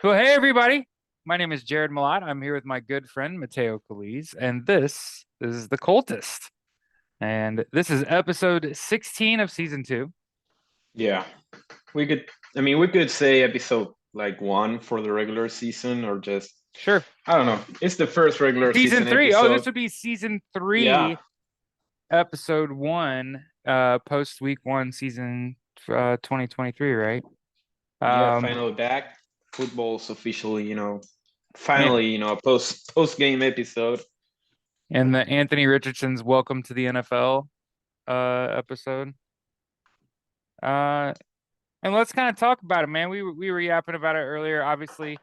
Well, hey everybody. My name is Jared Malott. I'm here with my good friend Mateo and this is the Coltist. And this is episode 16 of season 2. Yeah, we could. We could say episode like one for the regular season, or just Sure. I don't know. It's the first regular Season season 3. Oh, this episode. would be season Yeah, 3, episode 1, post week 1, season 2023, right? yeah. Um, Finally back. Football's officially, and, finally, a post game episode. and the Anthony Richardson's Welcome to the NFL episode. Uh, And let's kind of talk about it, man. We were yapping about it earlier. Obviously,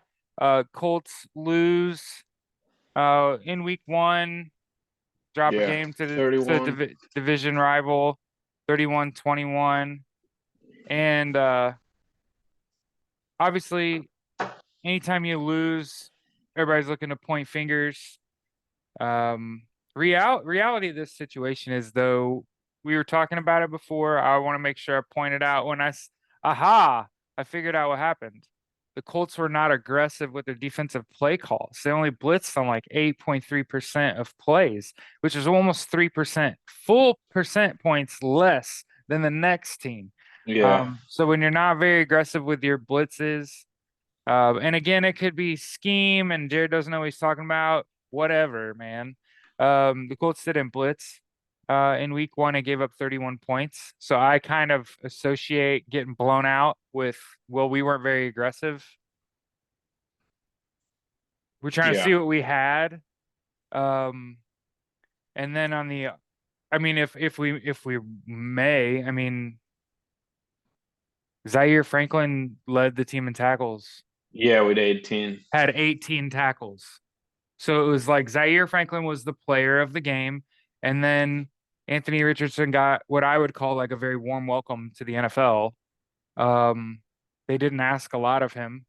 Colts lose in week 1, drop a Yeah, game to the 31. division rival, 31-21. And obviously, anytime you lose, everybody's looking to point fingers. Reality of this situation is, though, we were talking about it before. I want to make sure I pointed out aha, I figured out what happened. The Colts were not aggressive with their defensive play calls. They only blitzed on like 8.3% of plays, which is almost 3%, full percent points less than the next team. Yeah, So when you're not very aggressive with your blitzes, and again, it could be scheme, and Jared doesn't know what he's talking about. Whatever, man. The Colts didn't blitz in week 1 and gave up 31 points. So I kind of associate getting blown out with, well, we weren't very aggressive. We're trying to yeah, see what we had. Um, and then I mean, if we may, I mean, Zaire Franklin led the team in tackles, yeah. With 18. had 18 tackles. So it was like Zaire Franklin was the player of the game, and then Anthony Richardson got what I would call like a very warm welcome to the NFL. Um, they didn't ask a lot of him.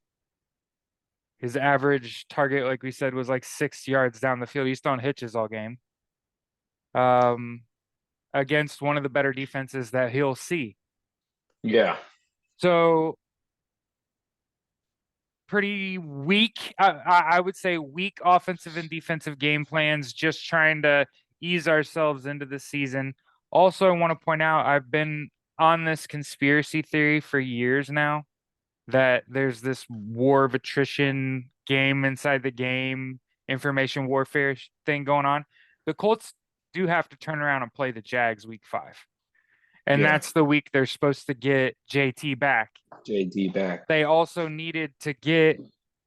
His average target, like we said, was like 6 yards down the field. He's throwing hitches all game. Um, against one of the better defenses that he'll see. Yeah, So pretty weak. I would say weak offensive and defensive game plans, just trying to ease ourselves into the season. Also, I want to point out I've been on this conspiracy theory for years now that there's this war of attrition game inside the game, information warfare thing going on. The Colts do have to turn around and play the Jags week 5. And yeah. that's the week they're supposed to get JT back. JD back. They also needed to get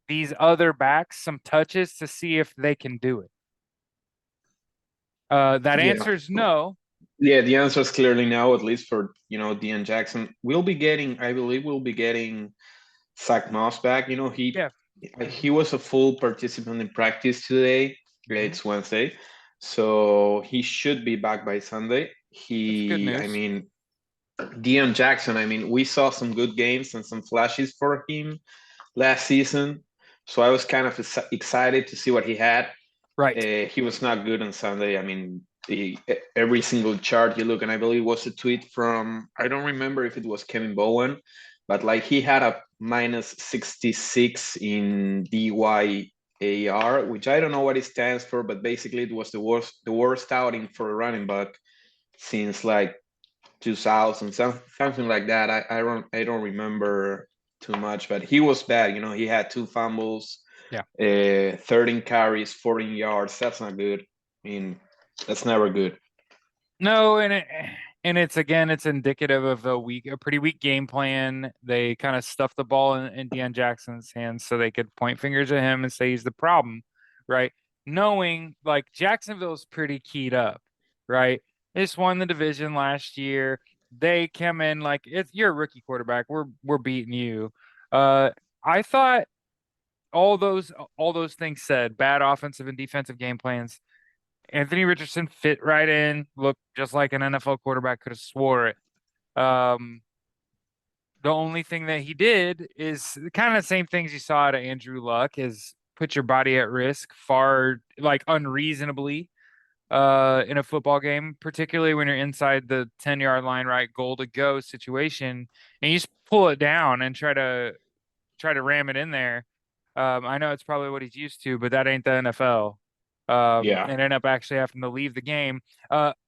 these other backs some touches to see if they can do it. That Yeah. answer is no. Yeah, the answer is clearly no, at least for, Dean Jackson. We'll be getting, I believe we'll be getting Zach Moss back. Yeah. He was a full participant in practice today. Hmm. It's Wednesday, so he should be back by Sunday. That's good I news. mean, Deion Jackson. I mean, we saw some good games and some flashes for him last season, so I was kind of excited to see what he had. Right. He was not good on Sunday. I mean, every single chart you look, and I believe it was a tweet from, I don't remember if it was Kevin Bowen, but like he had a minus 66 in DYAR, which I don't know what it stands for, but basically it was the worst outing for a running back since like 2000, something like that. I don't remember too much, but he was bad. He had two fumbles, Yeah. 13 carries, 14 yards. That's not good. I mean, that's never good. No, and it's again, it's indicative of a pretty weak game plan. They kind of stuffed the ball in Deion Jackson's hands so they could point fingers at him and say he's the problem, right? Knowing like Jacksonville's pretty keyed up, right? They just won the division last year. They came in like it's you're a rookie quarterback. We're beating you. Uh, I thought all those things said, bad offensive and defensive game plans. Anthony Richardson fit right in, looked just like an NFL quarterback, could have swore it. Um, the only thing that he did is kind of the same things you saw out of Andrew Luck is put your body at risk far like unreasonably in a football game, particularly when you're inside the 10-yard line, right, goal to go situation, and you just pull it down and try to ram it in there. I know it's probably what he's used to, but that ain't the NFL. Yeah. And end up actually having to leave the game.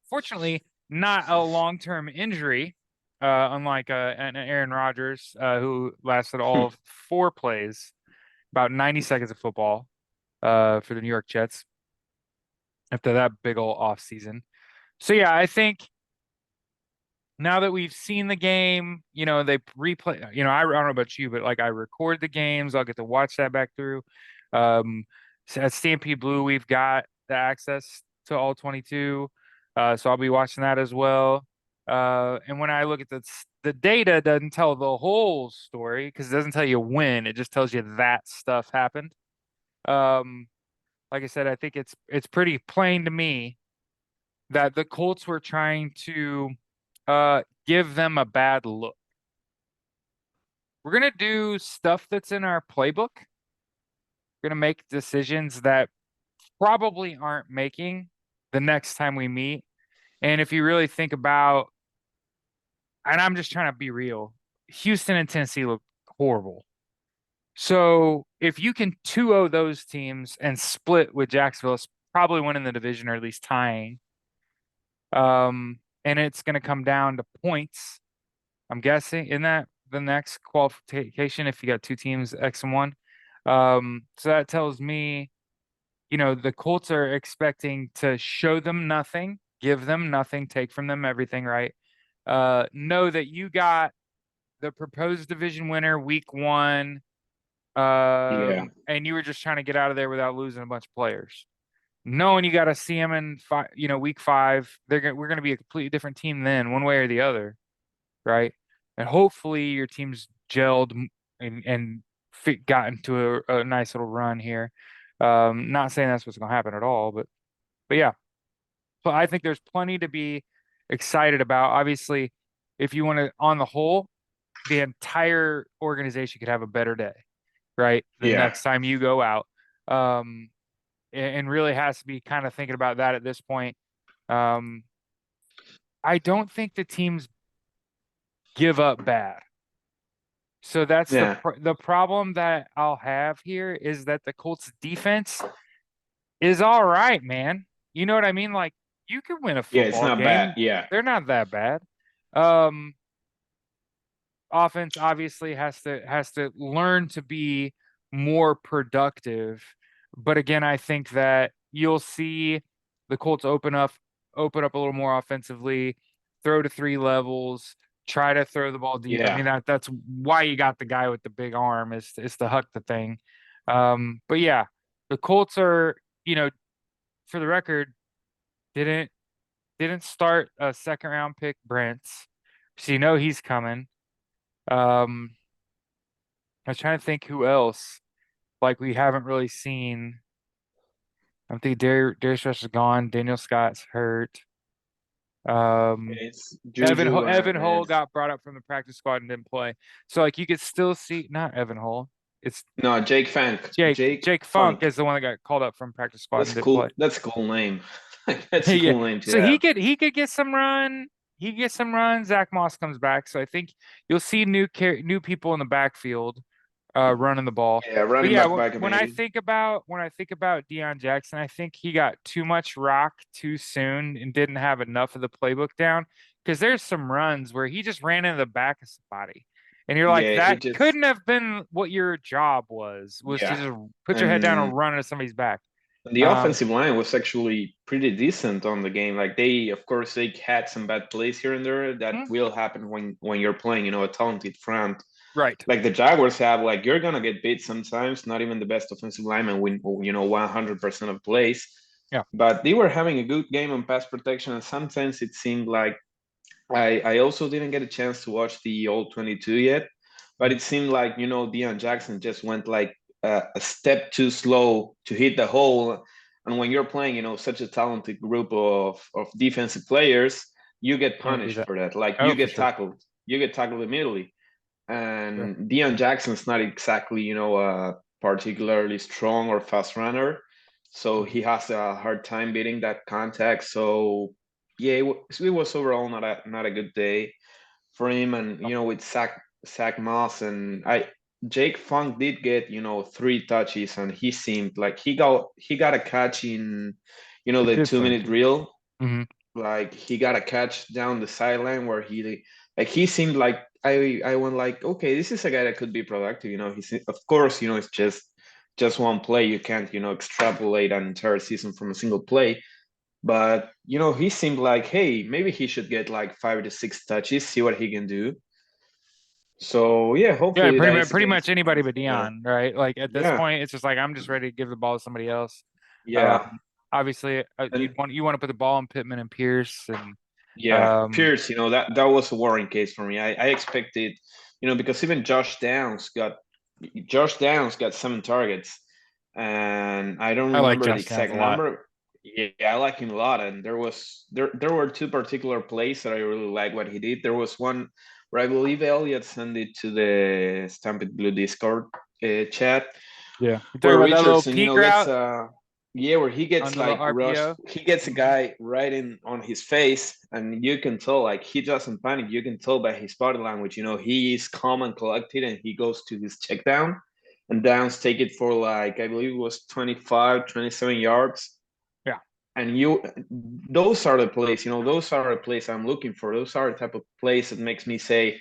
Fortunately, not a long-term injury, unlike an Aaron Rodgers, who lasted all 4 plays, about 90 seconds of football, for the New York Jets after that big old offseason. So yeah, I think now that we've seen the game, they replay, I don't know about you, but like I record the games, I'll get to watch that back through. So at Stampede Blue, we've got the access to all 22. So I'll be watching that as well. And when I look at the data doesn't tell the whole story because it doesn't tell you when, it just tells you that stuff happened. Um, like I said, I think it's pretty plain to me that the Colts were trying to give them a bad look. We're gonna do stuff that's in our playbook. We're gonna make decisions that probably aren't making the next time we meet. And if you really think about, and I'm just trying to be real, Houston and Tennessee look horrible. So if you can 2-0 those teams and split with Jacksonville, it's probably winning the division or at least tying. And it's going to come down to points. I'm guessing in that the next qualification if you got two teams X and one. So that tells me, the Colts are expecting to show them nothing, give them nothing, take from them everything, right? Know that you got the proposed division winner week one, Yeah. and you were just trying to get out of there without losing a bunch of players. Knowing you got to see them in week five, we're gonna be a completely different team then, one way or the other, right? And hopefully your team's gelled and got into a nice little run here. Not saying that's what's gonna happen at all, but yeah. So I think there's plenty to be excited about. Obviously, if you want to, on the whole, the entire organization could have a better day, right? The Yeah. next time you go out. And really has to be kind of thinking about that at this point. Um, I don't think the teams give up bad. So that's Yeah. the problem that I'll have here is that the Colts defense is all right, man. You know what I mean? Like you could win a Yeah. It's football not bad. game. Yeah. They're not that bad. Um, Offense obviously has to learn to be more productive. But again, I think that you'll see the Colts open up a little more offensively, throw to three levels, try to throw the ball deep. I Yeah. mean that's why you got the guy with the big arm is to huck the thing. But yeah, the Colts are, for the record, didn't didn't start a second round pick Brents. So he's coming. Um, I was trying to think who else like we haven't really seen. I think Darius Rush is gone. Daniel Scott's hurt. Um, It's Juju Evan and Hull got brought up from the practice squad and didn't play. So like you could still see not Evan Hull. It's no Jake Funk. Jake Jake Funk Funk. is the one that got called up from practice squad That's and didn't play. cool. That's a cool name. That's a Yeah. cool name to So he have. could he could get some run. He could get some run. Zach Moss comes back. So I think you'll see new people in the backfield running the ball. Yeah, But running yeah, back when I maybe. think about Deion Jackson, I think he got too much rock too soon and didn't have enough of the playbook down. Because there's some runs where he just ran into the back of somebody. And you're like, Yeah, he that just couldn't have been what your job was to yeah. just put your head down and And run into somebody's back. the Um, offensive line was actually pretty decent on the game. Like they, of course, they had some bad plays here and there that hmm, will happen when you're playing, a talented front. right. Like the Jaguars have, like you're gonna get beat sometimes. Not even the best offensive lineman win, 100% of plays. Yeah. But they were having a good game on pass protection, and sometimes it seemed like I also didn't get a chance to watch the All 22 yet, but Mm, it seemed like Deion Jackson just went like a step too slow to hit the hole. And when you're playing, such a talented group of defensive players, you get can't do punished that. for that. Like Oh, for sure. you get tackled immediately. Sure. And Deion Jackson's not exactly a particularly strong or fast runner, so Mhm. he has a hard time beating that contact. So yeah, it was overall not a good day for him. And with Zach Moss, and Jake Funk did get, 3 touches, and he seemed like he got a catch in, It the did two look like minute it. drill. Hmm. Like he got a catch down the sideline where he seemed like I went like, okay, this is a guy that could be productive. He's, of course, it's just one play. You can't, extrapolate an entire season from a single play. But he seemed like, hey, maybe he should get like 5 to 6 touches, see what he can do. So yeah, Yeah, hopefully that is the pretty case. much anybody but Yeah, Dion, right? Like at this yeah, point, it's just like I'm just ready to give the ball to somebody else. Um, yeah. Obviously, And you want to put the ball in Pittman and Pierce, and yeah, um, Pierce, that was a worrying case for me. I expected, because even Josh Downs got 7 targets, and I don't I like remember the Josh Downs exact a lot. number. Yeah, I like him a lot, and there were two particular plays that I really like what he did. There was one where I believe Elliot sent it to the Stampede Blue Discord chat, Yeah, you talking where about that little Richardson, peek gets route yeah, where he on gets the little like rushed. RPO? He gets a Hmm. guy right in on his face, and you can tell like he doesn't panic. You can tell by his body language. He is calm and collected, and he goes to his check down, and Downs take it for like I believe it was 25, 27 yards. Yeah, And those are the plays. Those are the plays I'm looking for. Those are the type of plays that makes me say,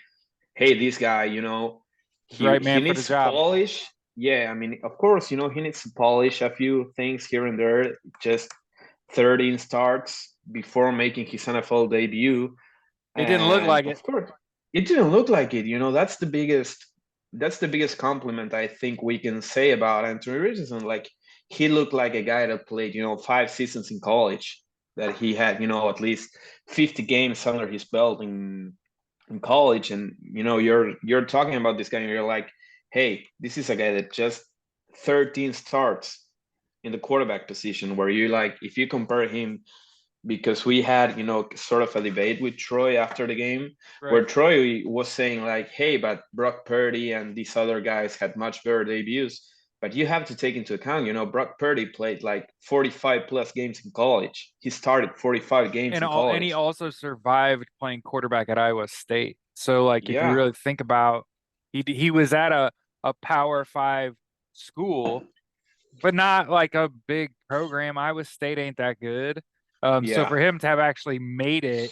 hey, this guy, he's the he right he man for the needs to job. polish. Yeah, I mean, of course, he needs to polish a few things here and there. Just 13 starts before making his NFL debut, It didn't look and like it. of course, it didn't look like it. That's the biggest compliment I think we can say about Anthony Richardson. Like he looked like a guy that played, 5 seasons in college. That he had, at least 50 games under his belt in college, and you're talking about this guy, and you're like, hey, this is a guy that just 13 starts in the quarterback position. Where you like, if you compare him, because we had sort of a debate with Troy after the game, where Right. Troy was saying like, hey, but Brock Purdy and these other guys had much better debuts. But you have to take into account, Brock Purdy played like 45 plus games in college. He started 45 games in And he college. also survived playing quarterback at Iowa State. So like if you Yeah, really think about, he was at a Power Five school, but not like a big program. Iowa State ain't that good. So yeah, for him to have actually made it,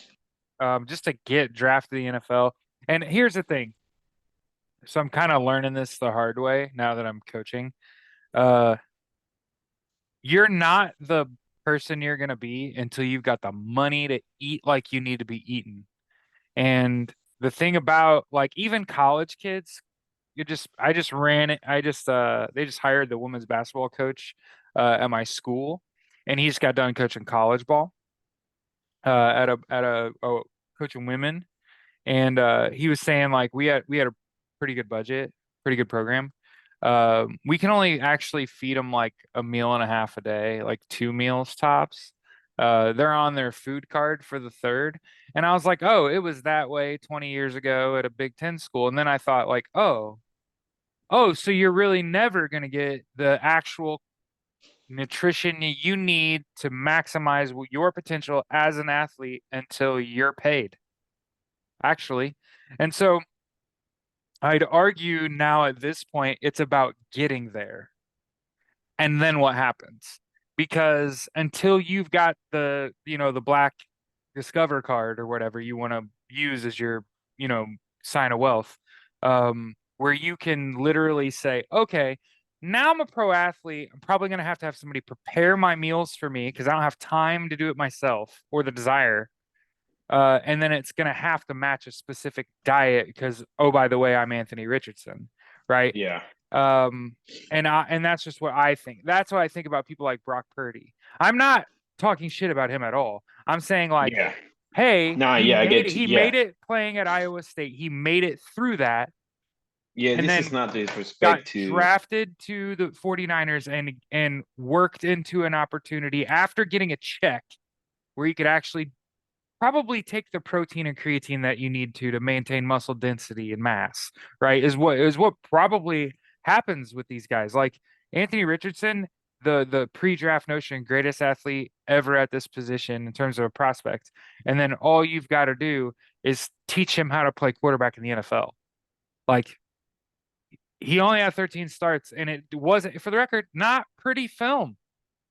just to get drafted to the NFL. And here's the thing. So I'm kind of learning this the hard way now that I'm coaching. Uh, you're not the person you're gonna be until you've got the money to eat like you need to be eaten. And the thing about like even college kids, I just ran it. They just hired the women's basketball coach at my school, and he just got done coaching college ball at a coaching women. And he was saying like we had a pretty good budget, pretty good program. We can only actually feed them like a meal and a half a day, like 2 meals tops. They're on their food card for the third. And I was like, oh, it was that way 20 years ago at a Big Ten school. And then I thought like, oh, so you're really never going to get the actual nutrition you need to maximize your potential as an athlete until you're paid, actually. And so I'd argue now at this point, it's about getting there. And then what happens? Because until you've got the black Discover card or whatever you want to use as your, sign of wealth, where you can literally say, okay, now I'm a pro athlete. I'm probably going to have somebody prepare my meals for me because I don't have time to do it myself or the desire. And then it's going to have to match a specific diet because, oh, by the way, I'm Anthony Richardson, right? yeah, Um, and that's just what I think. That's what I think about people like Brock Purdy. I'm not talking shit about him at all. I'm saying like, yeah. hey, Nah, he yeah, I made get it. you. He Yeah, made it playing at Iowa State. He made it through that, yeah. and This is then not got disrespect to. drafted to the 49ers and worked into an opportunity after getting a check where he could actually probably take the protein and creatine that you need to maintain muscle density and mass, right? Is what probably happens with these guys. Like Anthony Richardson, the pre-draft notion, greatest athlete ever at this position in terms of a prospect. And then all you've got to do is teach him how to play quarterback in the NFL. Like he only had 13 starts, and it wasn't, for the record, not pretty film.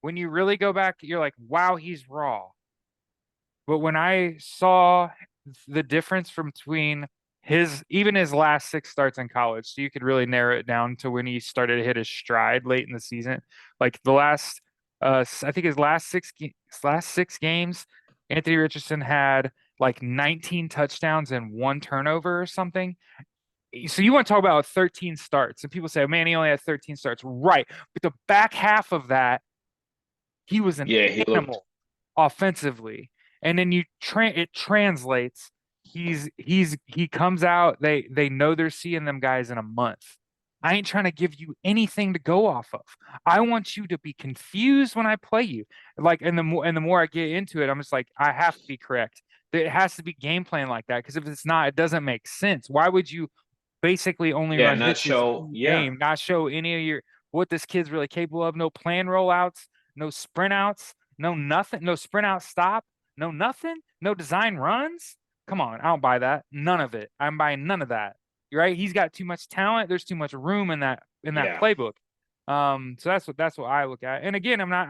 When you really go back, you're like, wow, he's raw. But when I saw the difference from between even his last 6 starts in college, so you could really narrow it down to when he started to hit his stride late in the season. Like the last, I think his last 6 games, Anthony Richardson had like 19 touchdowns and 1 turnover or something. So you want to talk about 13 starts, and people say, oh, man, he only had 13 starts. Right. But the back half of that, he was an Yeah, he looked. animal offensively. And then it translates. He comes out, they know they're seeing them guys in a month. I ain't trying to give you anything to go off of. I want you to be confused when I play you. Like, and the more I get into it, I'm just like, I have to be correct. It has to be game plan like that, because if it's not, it doesn't make sense. Why would you basically only Yeah, run not hitches show. in Yeah, game, not show any of your what this kid's really capable of? No plan rollouts, no sprint outs, no nothing, no sprint out stop, no nothing, no design runs. Come on, I don't buy that. None of it. I'm buying none of that. You're right. He's got too much talent. There's too much room in that yeah, playbook. So that's what I look at. And again, I'm not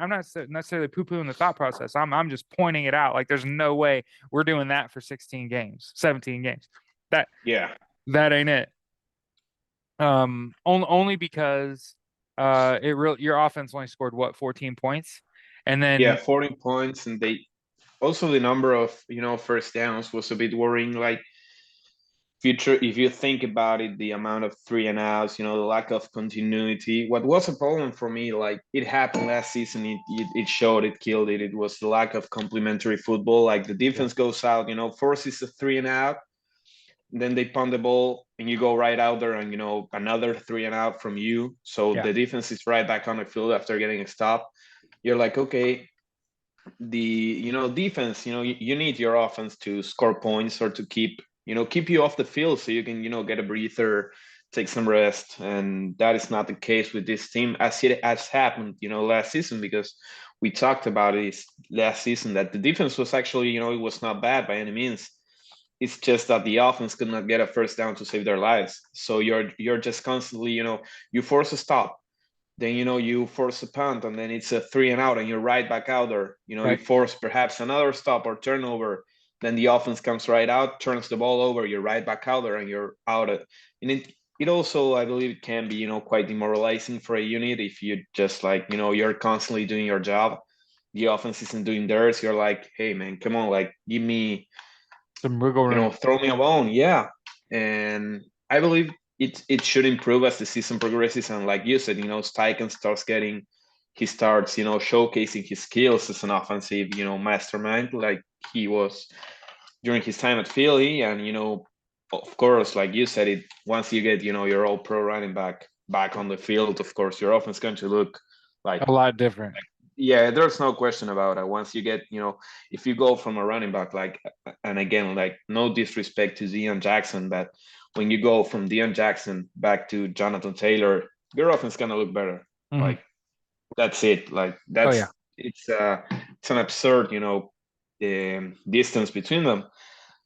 necessarily poo-pooing the thought process. I'm just pointing it out. Like there's no way we're doing that for 16 games, 17 games. That yeah, that ain't it. Only because your offense only scored what, 14 points, and yeah. then 14 points, and they also the number of first downs was a bit worrying. Like future, if you think about it, the amount of three and outs, the lack of continuity. What was a problem for me, like it happened last season, it showed, it killed it. It was the lack of complementary football. Like the yeah, defense goes out, forces a three and out, then they punt the ball, and you go right out there, and another three and out from you. So yeah, the defense is right back on the field after getting a stop. You're like, okay, the defense, you need your offense to score points or to keep you off the field so you can get a breather, take some rest. And that is not the case with this team, as it has happened last season, because we talked about it last season that the defense was actually it was not bad by any means. It's just that the offense could not get a first down to save their lives. So you're just constantly, you force a stop, then you force a punt, and then it's a three and out, and you're right back out there. You right. force perhaps another stop or turnover, then the offense comes right out, turns the ball over, you're right back out there, and you're out. And it also, I believe, it can be quite demoralizing for a unit if you just like you're constantly doing your job, the offense isn't doing theirs. You're like, hey man, come on, like give me, Some wiggle room. throw me a bone, yeah. And I believe it should improve as the season progresses, and like you said, Steichen starts getting, he starts showcasing his skills as an offensive mastermind, like he was during his time at Philly. And of course, like you said, it once you get your all pro running back on the field, of course your offense is going to look like, A lot different. yeah, there's no question about it. Once you get, if you go from a running back, like, and again, like, no disrespect to Deion Jackson, but when you go from Deion Jackson back to Jonathan Taylor, your offense gonna look better. Hmm. Like, that's it. Like, Oh yeah. it's an absurd, distance between them.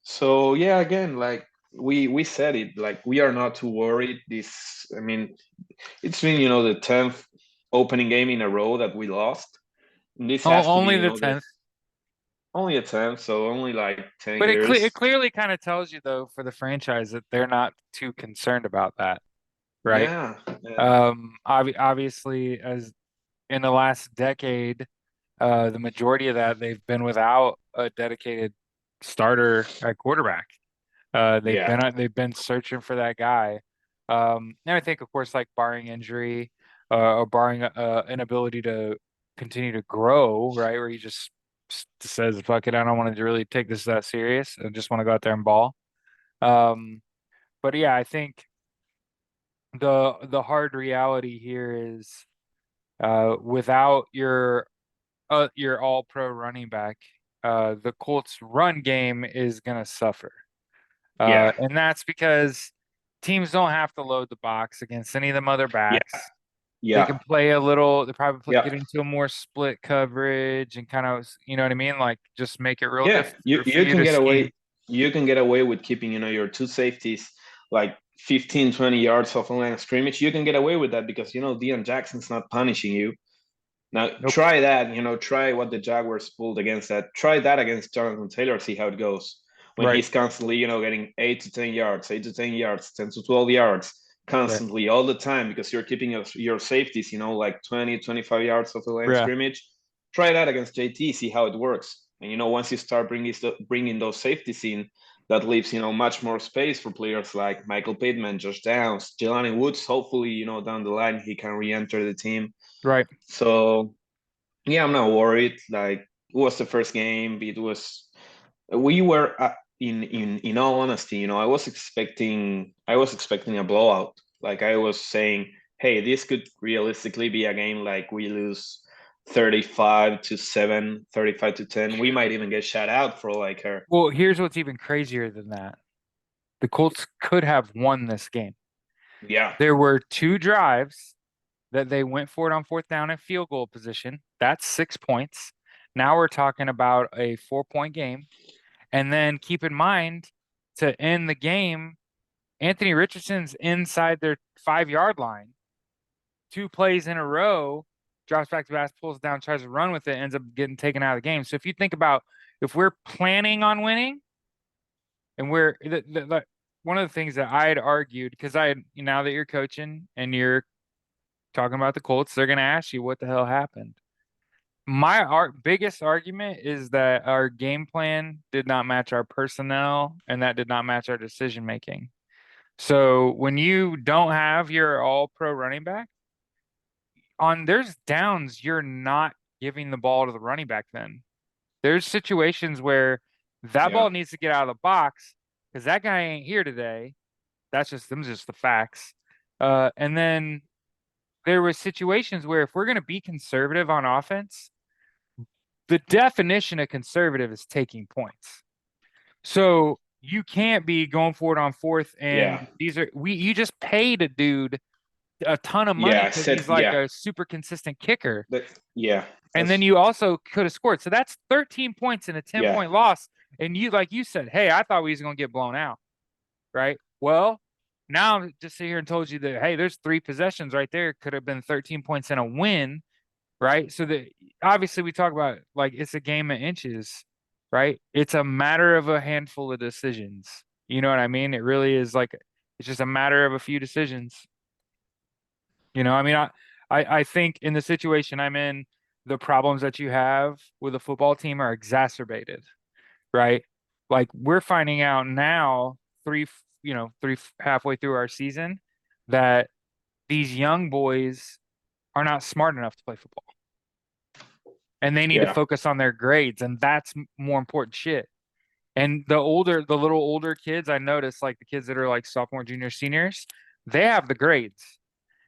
So yeah, again, like we said it, like we are not too worried. I mean, it's been the 10th opening game in a row that we lost. This has to be, Only the 10th. only a 10, so only like 10 But it years. clearly kind of tells you, though, for the franchise, that they're not too concerned about that, right? Yeah, yeah, Obviously, as in the last decade, the majority of that they've been without a dedicated starter at quarterback. yeah, They've been searching for that guy. And I think, of course, like barring injury, or barring inability to continue to grow, right, where he just says, "Fuck it, I don't want to really take this that serious. I just want to go out there and ball." Um, but yeah, I think the hard reality here is, without your all pro running back, the Colts run game is gonna suffer. yeah, And that's because teams don't have to load the box against any of them other yeah, backs. They yeah, can play a little, they probably yeah, get into a more split coverage and kind of, you know what I mean? Like just make it real yeah. difficult You for you you can to get scheme. away. You can get away with keeping your two safeties, like 15, 20 yards off a line of scrimmage, you can get away with that because, Deion Jackson's not punishing you. Now, Nope. try that, try what the Jaguars pulled against that. Try that against Jonathan Taylor, see how it goes. When Right. he's constantly, getting 8 to 10 yards, 8 to 10 yards, 10 to 12 yards, Right. constantly, all the time, because you're keeping your safeties, like 20, 25 yards of the line of Yeah. scrimmage. Try that against JT, see how it works. And, once you start bringing those safeties in, that leaves, much more space for players like Michael Pittman, Josh Downs, Jelani Woods. Hopefully, down the line, he can re-enter the team. Right. So yeah, I'm not worried. Like, it was the first game. We were in all honesty, I was expecting a blowout. Like, I was saying, hey, this could realistically be a game like we lose 35-7, 35-10. We might even get shut out for like her. Well, here's what's even crazier than that. The Colts could have won this game. Yeah, There were 2 drives that they went for it on 4th down and field goal position. That's 6 points. Now we're talking about a 4-point game. And then keep in mind, to end the game, Anthony Richardson's inside their 5-yard line. 2 plays in a row, drops back to pass, pulls down, tries to run with it, ends up getting taken out of the game. So if you think about, if we're planning on winning, and one of the things that I had argued, because now that you're coaching and you're talking about the Colts, they're going to ask you what the hell happened. My biggest argument is that our game plan did not match our personnel, and that did not match our decision making. So when you don't have your all-pro running back, there's downs, you're not giving the ball to the running back then. There's situations where that yeah, ball needs to get out of the box because that guy ain't here today. That's just the facts. And then there were situations where if we're going to be conservative on offense, the definition of conservative is taking points. So you can't be going for it on 4th, yeah, and you just paid a dude a ton of money yeah. I because said, he's like yeah, a super consistent kicker. yeah. And then That's you also could have scored. So that's 13 points in a 10 yeah, point loss. And like you said, hey, I thought we was going to get blown out. Right. Well, now I'm just sit here and told you that, hey, there's 3 possessions right there. Could have been 13 points in a win. Right. So that obviously we talk about like it's a game of inches. Right. It's a matter of a handful of decisions. You know what I mean? It really is like it's just a matter of a few decisions. I mean, I think in the situation I'm in, the problems that you have with a football team are exacerbated, right? Like we're finding out now, halfway through our season, that these young boys are not smart enough to play football, and they need to yeah, focus on their grades, and that's more important shit. And the little older kids, I noticed, like the kids that are like sophomore, junior, seniors, they have the grades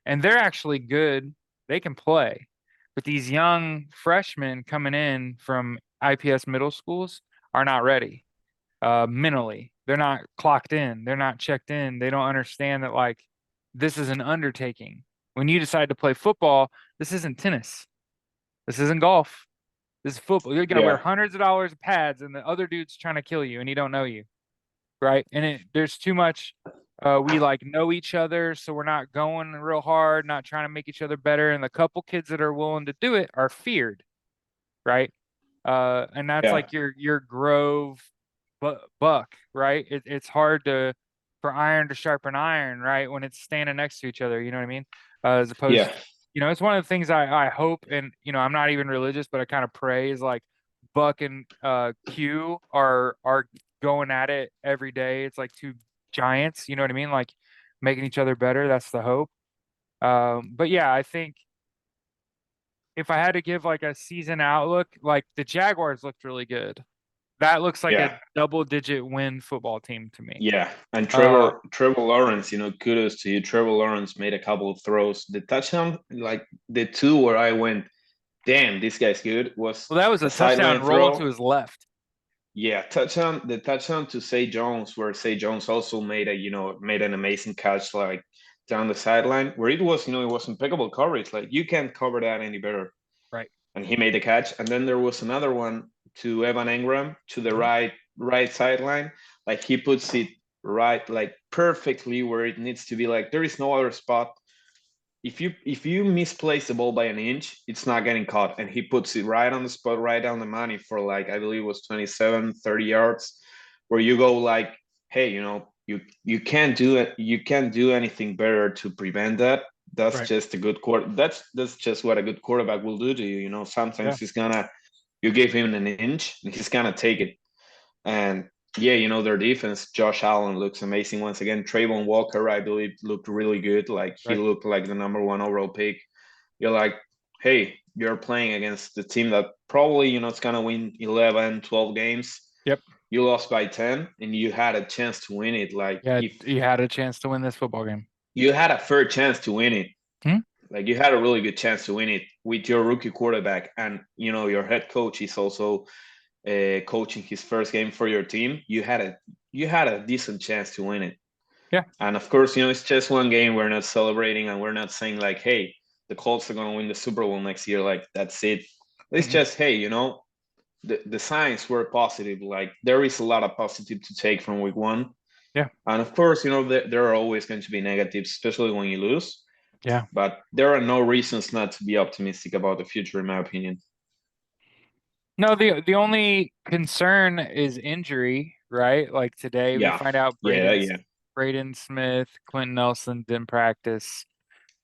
and they're actually good. They can play. But these young freshmen coming in from IPS middle schools are not ready mentally. They're not clocked in. They're not checked in. They don't understand that like this is an undertaking. When you decide to play football, this isn't tennis. This isn't golf. This is football. You're gonna wear yeah, hundreds of dollars of pads, and the other dude's trying to kill you, and he don't know you, right? And there's too much. We like know each other, so we're not going real hard, not trying to make each other better. And the couple kids that are willing to do it are feared, right? And that's yeah, like your Grove buck, right? It's hard for iron to sharpen iron, right? When it's standing next to each other, you know what I mean? As yeah, opposed, it's one of the things I hope, and I'm not even religious, but I kind of pray is like Buck and Q are going at it every day. It's like 2 giants, you know what I mean? Like making each other better. That's the hope. But yeah, I think if I had to give like a season outlook, like the Jaguars looked really good. That looks like a yeah. double-digit win football team to me. Yeah, and Uh, Trevor Lawrence, kudos to you. Trevor Lawrence made a couple of throws. The touchdown, like the two where I went, damn, this guy's good, was well, that was a a touchdown sideline roll to throw. his left. Yeah, touchdown. The touchdown to Say Jones, where Say Jones also made an amazing catch, like down the sideline, where it was impeccable coverage. Like, you can't cover that any better. Right. And he made the catch. And then there was another one to Evan Engram to the Mhm. right sideline. Like, he puts it right, like perfectly where it needs to be. Like there is no other spot. If you misplace the ball by an inch, it's not getting caught, and he puts it right on the spot, right on the money for like I believe it was 27, 30 yards, where you go like, hey, you can't do it, you can't do anything better to prevent that. That's Right. just a good quarter. That's just what a good quarterback will do to you. Yeah. Sometimes he's gonna you give him an inch and he's gonna take it. And yeah, their defense, Josh Allen looks amazing once again. Trayvon Walker, I believe, looked really good. Like he Right. looked like the number one overall pick. You're like, hey, you're playing against the team that probably, it's gonna win 11, 12 games. Yep. You lost by 10 and you had a chance to win it. Like Yeah. if You had a chance to win this football game. you had a fair chance to win it, Hmm? like you had a really good chance to win it with your rookie quarterback, and your head coach is also coaching his first game for your team. You had a decent chance to win it. Yeah. And of course, it's just one game. We're not celebrating and we're not saying like, hey, the Colts are going to win the Super Bowl next year. Like that's it. It's Mhm. just, hey, the signs were positive. Like there is a lot of positive to take from week one. Yeah. And of course, there are always going to be negatives, especially when you lose. Yeah. But there are no reasons not to be optimistic about the future, in my opinion. No, the only concern is injury, right? Like today we Yeah, find out yeah, yeah, Braden Smith, Quentin Nelson didn't practice.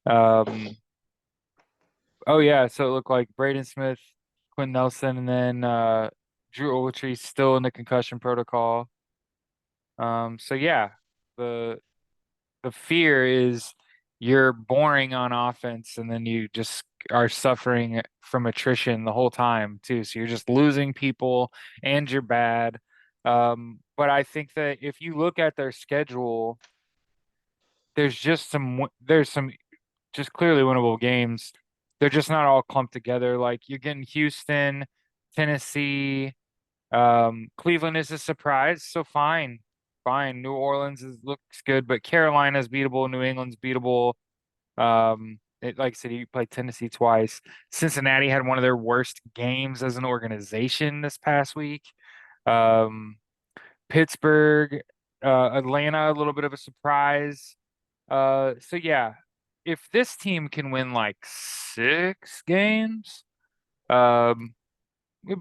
Um, oh yeah, so it looked like Braden Smith, Quentin Nelson, and then Drew Ogletree's still in the concussion protocol. So yeah, the the fear is you're boring on offense and then you just are suffering from attrition the whole time too. So you're just losing people and you're bad. But I think that if you look at their schedule, there's some just clearly winnable games. They're just not all clumped together. Like you're getting Houston, Tennessee, Cleveland is a surprise, so fine. Fine. New Orleans looks good, but Carolina's beatable, New England's beatable. Like I said, you played Tennessee twice. Cincinnati had one of their worst games as an organization this past week. Um, Pittsburgh, Atlanta, a little bit of a surprise. So yeah, if this team can win like 6 games, um, you'd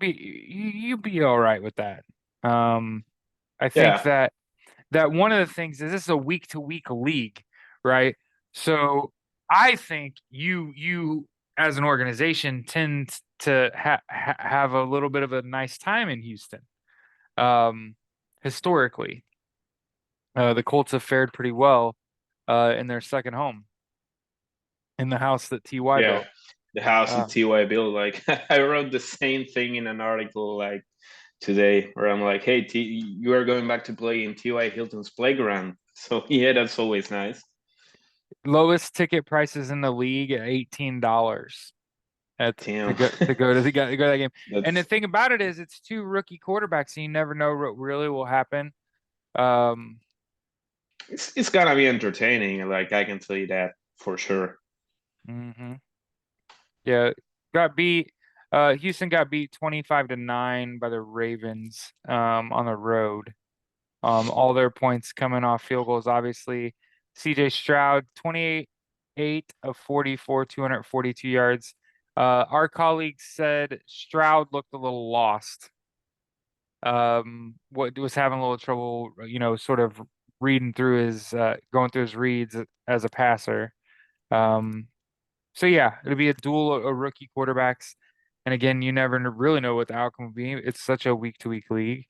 be all right with that. Um, I think yeah, that one of the things is this is a week to week league, right? So I think you as an organization tend to have a little bit of a nice time in Houston. Um, Historically, the Colts have fared pretty well in their second home in the house that Ty yeah. built. The house Uh, that Ty built. Like I wrote the same thing in an article like today, where I'm like, hey, you are going back to play in Ty Hilton's playground. So yeah, that's always nice. Lowest ticket prices in the league at $18 at Damn, to go to that game. And the that's thing about it is, it's two rookie quarterbacks, and you never know what really will happen. Um, it's gonna be entertaining. Like I can tell you that for sure. mhm. Yeah, got beat. Houston got beat 25-9 by the Ravens on the road. All their points coming off field goals, obviously. CJ Stroud, 28 of 44, 242 yards. Our colleagues said Stroud looked a little lost. What was having a little trouble, sort of reading through his going through his reads as a passer. Um, so yeah, it'll be a duel of rookie quarterbacks. And again, you never really know what the outcome will be. It's such a week to week league.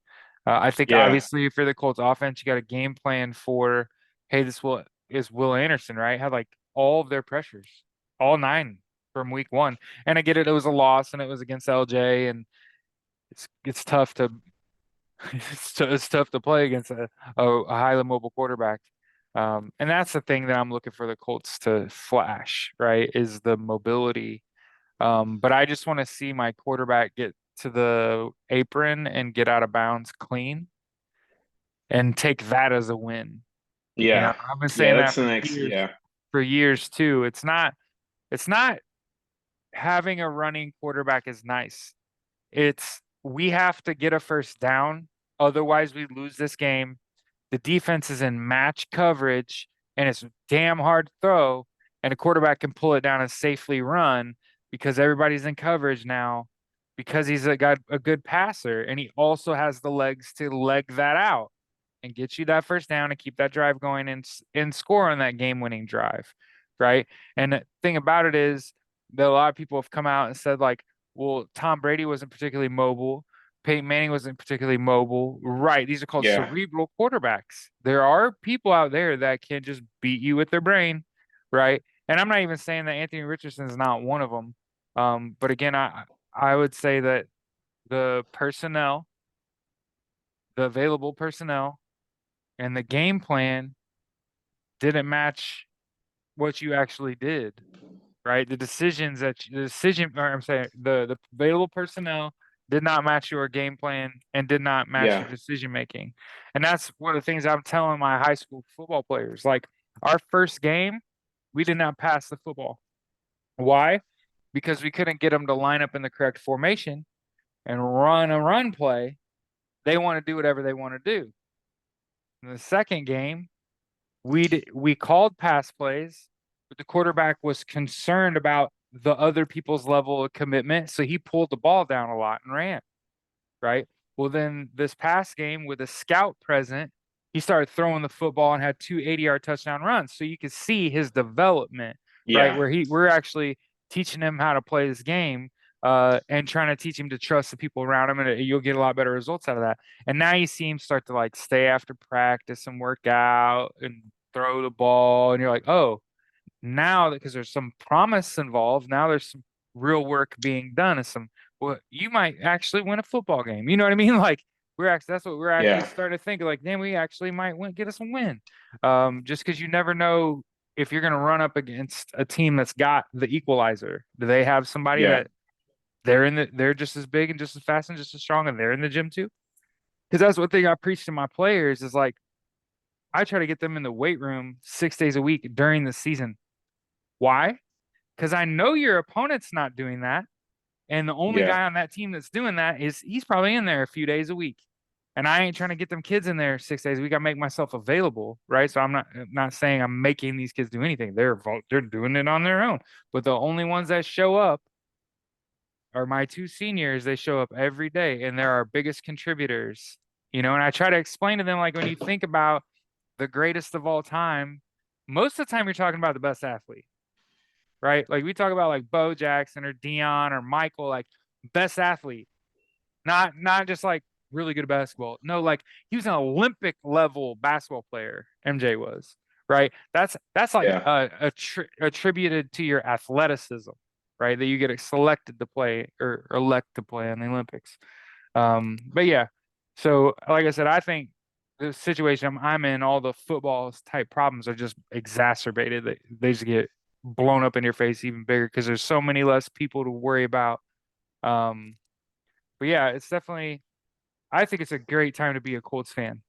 I think Yeah, obviously for the Colts offense, you got a game plan for, hey, is Will Anderson, right? Had like all of their pressures, all nine from week one. And I get it, it was a loss and it was against LJ, and it's tough to it's tough to play against a highly mobile quarterback. And that's the thing that I'm looking for the Colts to flash, right? Is the mobility. But I just want to see my quarterback get to the apron and get out of bounds clean and take that as a win. yeah, I've been yeah. saying That's that the next. Yeah, for years too. It's not having a running quarterback is nice. It's we have to get a first down, otherwise we lose this game. the defense is in match coverage and it's damn hard to throw, and a quarterback can pull it down and safely run because everybody's in coverage now because got a good passer and he also has the legs to leg that out and get you that first down and keep that drive going and score on that game-winning drive, right? And the thing about it is that a lot of people have come out and said like, well, Tom Brady wasn't particularly mobile. Peyton Manning wasn't particularly mobile. Right. These are called Yeah. cerebral quarterbacks. There are people out there that can just beat you with their brain, right? And I'm not even saying that Anthony Richardson is not one of them. But again, I would say that the personnel, the available personnel, and the game plan didn't match what you actually did, right? Or I'm saying the available personnel did not match your game plan and did not match your Yeah. decision making. And that's one of the things I'm telling my high school football players. Like our first game, we did not pass the football. Why? Because we couldn't get them to line up in the correct formation and run a run play. They want to do whatever they want to do. In the second game, we called pass plays, but the quarterback was concerned about the other people's level of commitment, so he pulled the ball down a lot and ran, right? Well, then this past game with a scout present, he started throwing the football and had two 80-yard touchdown runs. So you could see his development, right? Yeah. We're actually teaching him how to play this game and trying to teach him to trust the people around him, and you'll get a lot better results out of that. And now you see him start to like stay after practice and work out and throw the ball, and you're like, oh, now that because there's some promise involved, now there's some real work being done and some well, you might actually win a football game. You know what I mean? Like that's what we're actually Yeah. starting to think of, like, then we actually might get us a win. Just because you never know if you're gonna run up against a team that's got the equalizer. Do they have somebody Yeah. that they're just as big and just as fast and just as strong and they're in the gym too? Because that's one thing I preach to my players is like I try to get them in the weight room 6 days a week during the season. Why? Because I know your opponent's not doing that. And the only Yeah. guy on that team that's doing that is he's probably in there a few days a week. And I ain't trying to get them kids in there 6 days a week. I make myself available, right? So I'm not saying I'm making these kids do anything. They're doing it on their own. But the only ones that show up are my two seniors. They show up every day and they're our biggest contributors. And I try to explain to them like when you think about the greatest of all time, most of the time you're talking about the best athlete, right? Like we talk about like Bo Jackson or Dion or Michael, like best athlete, not just like really good at basketball. No, like he was an Olympic level basketball player. MJ was, right? That's like Yeah. attributed to your athleticism, right? That you get selected to play or elect to play in the Olympics. But yeah, so like I said, I think the situation I'm in, all the football type problems are just exacerbated. They just get blown up in your face even bigger because there's so many less people to worry about. Um, but yeah, it's definitely. I think it's a great time to be a Colts fan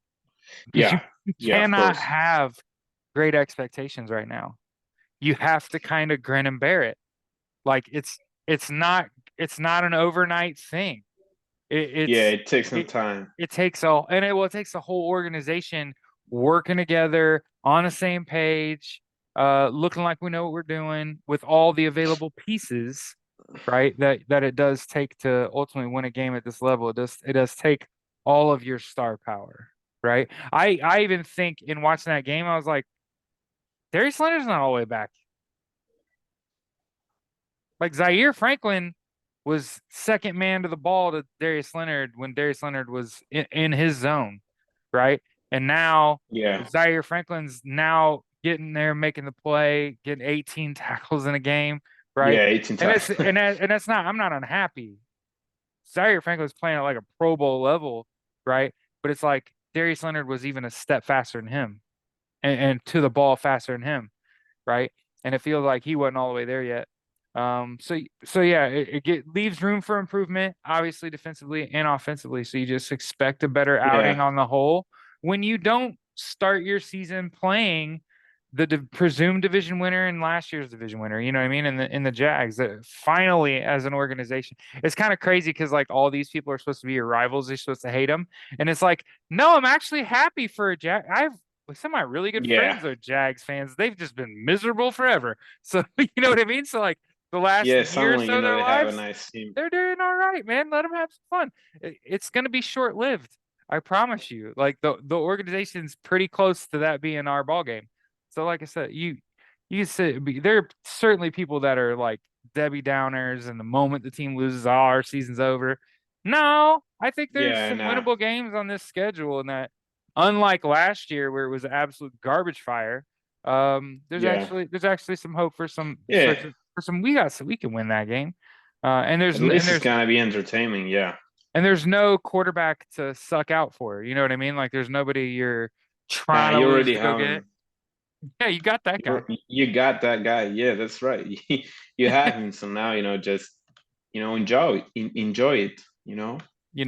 because you Yeah. Yeah. Of cannot course. have great expectations right now. You have to kind of grin and bear it. Like it's not it's not an overnight thing. It, Yeah. it's It takes some it time. it takes it takes a whole organization working together on the same page, looking like we know what we're doing with all the available pieces, right? That it does take to ultimately win a game at this level. It does take all of your star power, right? I even think in watching that game, I was like, Darius Leonard's not all the way back. Like Zaire Franklin was second man to the ball to Darius Leonard when Darius Leonard was in his zone, right? And now Yeah. Zaire Franklin's now getting there, making the play, getting 18 tackles in a game, right? Yeah. 18 And times. that's not. I'm not unhappy. Zaire Franklin's playing at like a Pro Bowl level, right? But it's like Darius Leonard was even a step faster than him, and to the ball faster than him, right? And it feels like he wasn't all the way there yet. So yeah, leaves room for improvement, obviously defensively and offensively. So you just expect a better outing Yeah. on the whole. When you don't start your season playing presumed division winner and last year's division winner. You know what I mean? In the Jags, finally as an organization, it's kind of crazy because like all these people are supposed to be your rivals. You're supposed to hate them, and it's like, no, I'm actually happy for a Jag. I've like some of my really good Yeah. friends are Jags fans. They've just been miserable forever. So you know what I mean? So like the last Yeah, year or suddenly, so of their they have a lives, nice team. they're doing all right, man. Let them have some fun. It's going to be short lived. I promise you. Like the organization's pretty close to that being our ball game. So like I said, you said there are certainly people that are like Debbie Downers, and the moment the team loses, oh, our season's over. No, I think there's Yeah, some and winnable games on this schedule, and that unlike last year where it was absolute garbage fire, yeah, there's actually some hope for yeah. some we can win that game. At least it's gonna be entertaining. Yeah. And there's no quarterback to suck out for. You know what I mean? Like there's nobody you're Nah, trying to you lose already to go have get. him. Yeah, you got that guy. You got that guy. Yeah, that's right. You have him. So now, just enjoy it.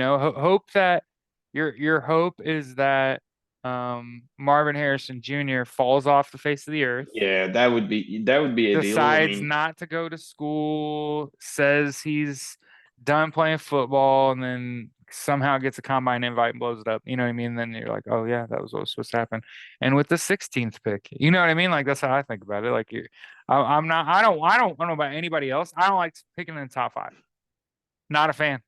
Hope that your hope is that Marvin Harrison Jr. falls off the face of the earth, Yeah, that would be ideal. I decides mean, not to go to school, says he's done playing football, and then somehow gets a combine invite and blows it up. You know what I mean? Then you're like, oh yeah, that was what was supposed to happen. And with the 16th pick, you know what I mean? Like that's how I think about it. Like I'm not. I don't know about anybody else. I don't like picking in the top five. Not a fan.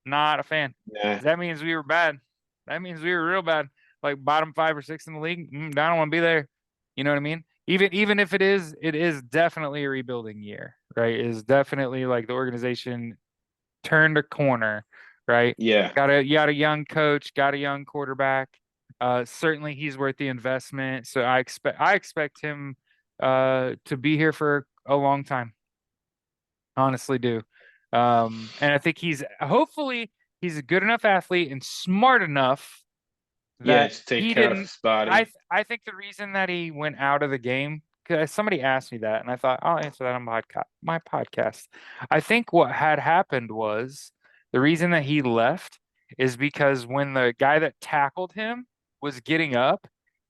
Not a fan. yeah, That means we were bad. That means we were real bad. Like bottom 5 or 6 in the league. I don't want to be there. You know what I mean? Even if it is definitely a rebuilding year, right? It is definitely like the organization turned a corner, right? yeah, You got a young coach, got a young quarterback. Certainly he's worth the investment. So I expect him to be here for a long time. Honestly do. And I think hopefully he's a good enough athlete and smart enough yeah. that To take he care of didn't. his body. I think the reason that he went out of the game, because somebody asked me that, and I thought I'll answer that on my podcast. I think what had happened was the reason that he left is because when the guy that tackled him was getting up,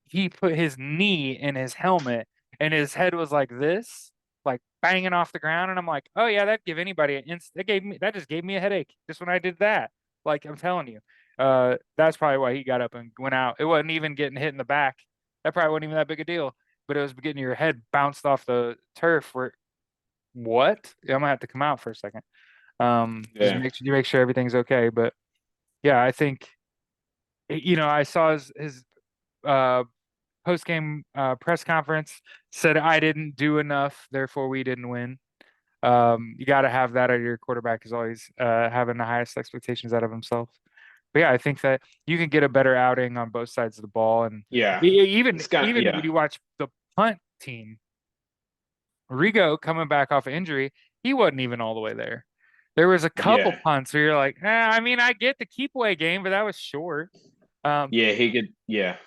he put his knee in his helmet, and his head was like this, like banging off the ground. And I'm like, oh yeah, that'd give anybody that just gave me a headache just when I did that. Like I'm telling you. That's probably why he got up and went out. It wasn't even getting hit in the back. That probably wasn't even that big a deal. But it was getting your head bounced off the turf. Where what? Yeah, I'm gonna have to come out for a second. Just Yeah, make sure everything's okay. But yeah, I think I saw his uh post game press conference said I didn't do enough, therefore we didn't win. You got to have that out of your quarterback is always having the highest expectations out of himself. But yeah, I think that you can get a better outing on both sides of the ball, and yeah. even It's kind of, even when yeah, you watch the punt team, Rigo coming back off of injury, he wasn't even all the way there. There was a couple yeah, punts where you're like, I mean, I get the keep away game, but that was short. Um, yeah. He could, yeah.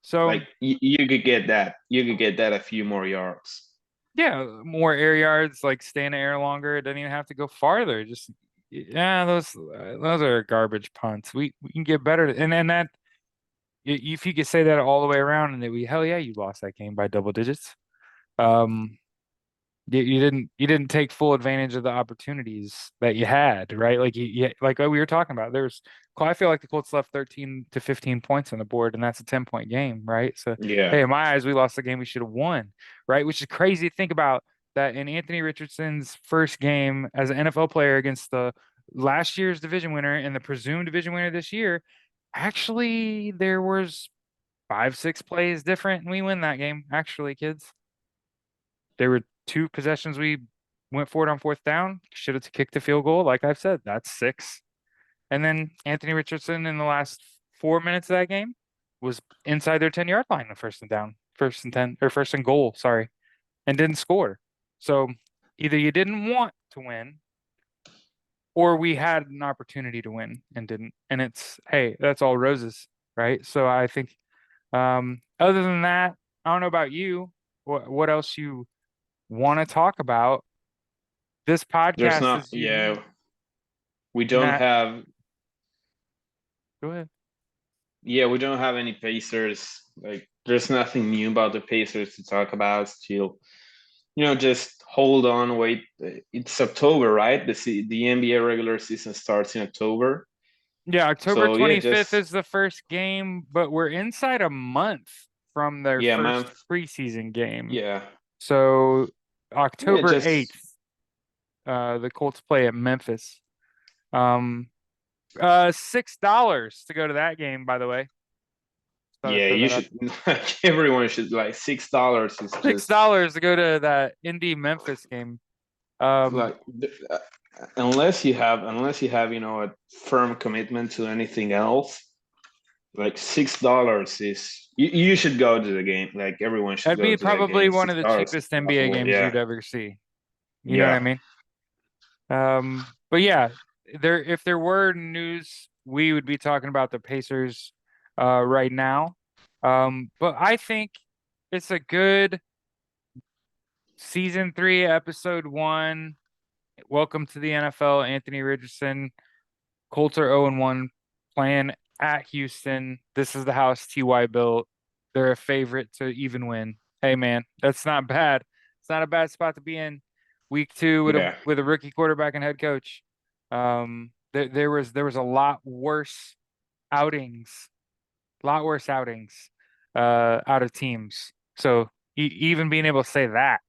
so Like you could get that. You could get that a few more yards. yeah, more air yards, like stay in the air longer. It doesn't even have to go farther. Just yeah, those are garbage punts. We can get better, and that if you could say that all the way around, and hell yeah, you lost that game by double digits. Um, you didn't take full advantage of the opportunities that you had, right? Like like we were talking about. I feel like the Colts left 13 to 15 points on the board, and that's a 10-point game, right? So Yeah, hey, in my eyes, we lost the game we should have won, right? Which is crazy to think about that in Anthony Richardson's first game as an NFL player against the last year's division winner and the presumed division winner this year. Actually, there was 5, 6 plays different, and we win that game. Actually, kids. There were 2 possessions we went for it on fourth down. Should have kicked the field goal. Like I've said, that's 6. And then Anthony Richardson in the last 4 minutes of that game was inside their 10-yard line, the first and down, first and 10, or first and goal, sorry, and didn't score. So either you didn't want to win or we had an opportunity to win and didn't. And hey, that's all roses, right? So I think other than that, I don't know about you, what else you want to talk about. This there's podcast not. is Yeah, unique we in don't that. have. Go ahead. Yeah, we don't have any Pacers like there's nothing new about the Pacers to talk about. Still, just hold on, wait. It's October, right? The NBA regular season starts in October. Yeah, October So yeah, 25th just is the first game, but we're inside a month from their yeah, man. first preseason game. Yeah, So yeah, October just 8th, the Colts play at Memphis. Um, $6 to go to that game, by the way. Thought I'd yeah. throw You that out. should. Everyone should like $6 is Six just dollars to go to that Indy Memphis game. Um, like unless you have a firm commitment to anything else. Like $6 is you should go to the game. Like everyone should that'd go be to that probably game. one six of the dollars is cheapest NBA possible. games Yeah, you'd ever see. You know what I yeah, mean? But yeah, if there were news, we would be talking about the Pacers right now. But I think it's a good season 3, episode 1. Welcome to the NFL, Anthony Richardson. Colts are 0-1 playing at Houston. This is the house TY built. They're a favorite to even win. Hey man, that's not bad. It's not a bad spot to be in. Week 2 yeah, with a rookie quarterback and head coach. There was a lot worse outings out of teams. So even being able to say that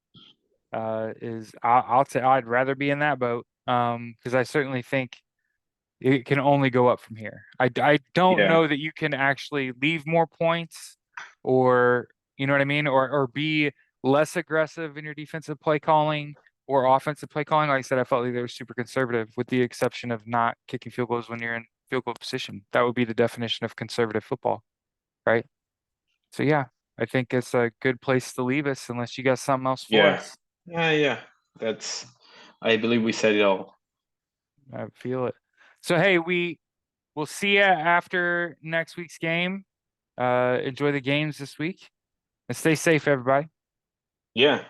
is I'll say I'd rather be in that boat because I certainly think it can only go up from here. I don't yeah, know that you can actually leave more points or you know what I mean or be less aggressive in your defensive play calling or offensive play calling. Like I said, I felt like they were super conservative with the exception of not kicking field goals when you're in field goal position. That would be the definition of conservative football, right? So yeah, I think it's a good place to leave us unless you got something else for yeah, us. yeah. That's. I believe we said it all. I feel it. So hey, we'll see you after next week's game. Enjoy the games this week and stay safe, everybody. Yeah.